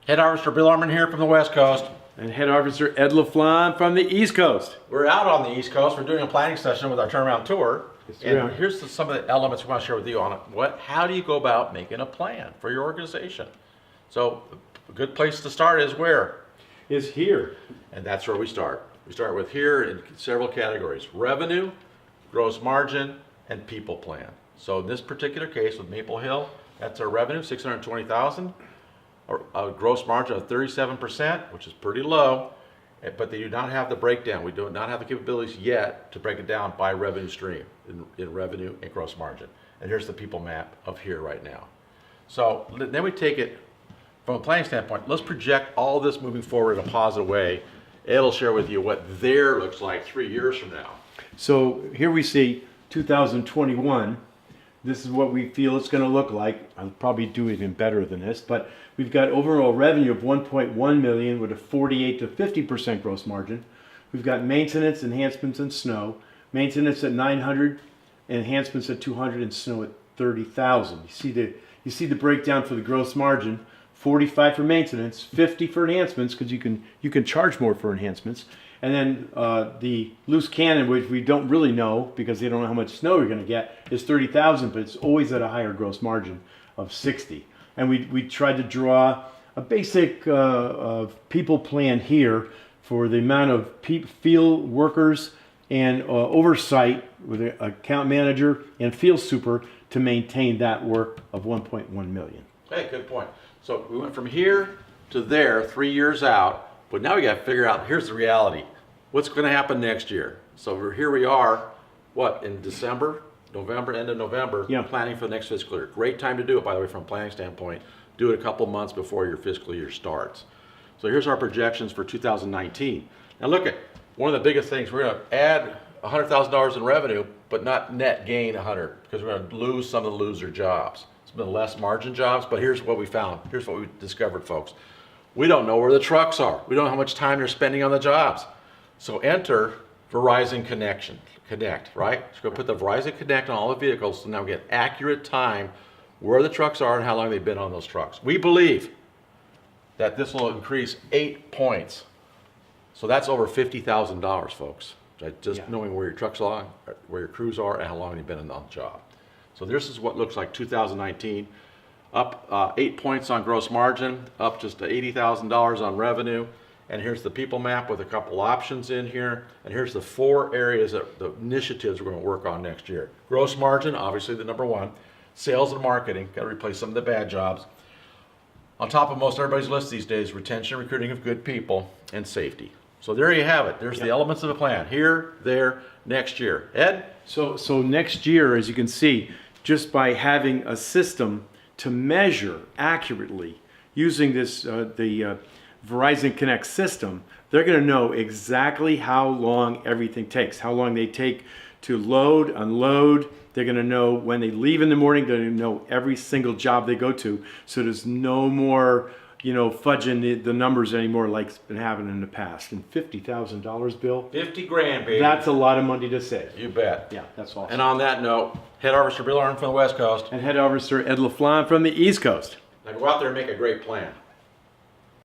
Head Officer Bill Arman here from the West Coast. And Head Officer Ed LaFlamme from the East Coast. We're out on the East Coast. We're doing a planning session with our turnaround tour. Yes, and here's some of the elements we want to share with you on it. How do you go about making a plan for your organization? So a good place to start is where? Is here. And that's where we start. We start with here in several categories: revenue, gross margin, and people plan. So in this particular case with Maple Hill, that's our revenue, $620,000. A gross margin of 37%, which is pretty low, but they do not have the breakdown. We do not have the capabilities yet to break it down by revenue stream in revenue and gross margin. And here's the people map of here right now. So then we take it from a planning standpoint. Let's project all this moving forward in a positive way. It'll share with you what there looks like 3 years from now. So here we see 2021. This is what we feel it's going to look like. I'll probably do even better than this, but we've got overall revenue of 1.1 million with a 48 to 50% gross margin. We've got maintenance, enhancements, and snow. Maintenance at 900, enhancements at 200, and snow at 30,000. You see the breakdown for the gross margin: 45 for maintenance, 50 for enhancements, because you can charge more for enhancements. And then the loose cannon, which we don't really know because they don't know how much snow you're going to get, is 30,000, but it's always at a higher gross margin of 60. And we tried to draw a basic people plan here for the amount of field workers and oversight with an account manager and field super to maintain that work of 1.1 million. Hey, good point. So we went from here to there 3 years out. But now we got to figure out, here's the reality. What's going to happen next year? So here we are, in December, November, end of November, planning for the next fiscal year. Great time to do it, by the way, from a planning standpoint. Do it a couple months before your fiscal year starts. So here's our projections for 2019. Now look at, one of the biggest things, we're going to add $100,000 in revenue, but not net gain 100, because we're going to lose some of the loser jobs. It's been less margin jobs, but here's what we found. Here's what we discovered, folks. We don't know where the trucks are. We don't know how much time they're spending on the jobs. So enter Verizon Connect, right? So go put the Verizon Connect on all the vehicles, so now we get accurate time where the trucks are and how long they've been on those trucks. We believe that this will increase 8 points. So that's over $50,000, folks. Just knowing where your trucks are, where your crews are, and how long they've been on the job. So this is what looks like 2019. Up 8 points on gross margin, up just to $80,000 on revenue. And here's the people map with a couple options in here. And here's the 4 areas, the initiatives we're going to work on next year. Gross margin, obviously the number one. Sales and marketing, got to replace some of the bad jobs. On top of most everybody's list these days, retention, recruiting of good people, and safety. So there you have it. There's the elements of the plan. Here, there, next year. Ed? So next year, as you can see, just by having a system to measure accurately using this the Verizon Connect system, they're going to know exactly how long everything takes, how long they take to load, unload. They're going to know when they leave in the morning. They're going to know every single job they go to. So there's no more, fudging the numbers anymore like it's been happening in the past. And $50,000, Bill? 50 grand, baby. That's a lot of money to save. You bet. Yeah, that's awesome. And on that note, Head Officer Bill Arman from the West Coast. And Head Officer Ed LaFlamme from the East Coast. Now go out there and make a great plan.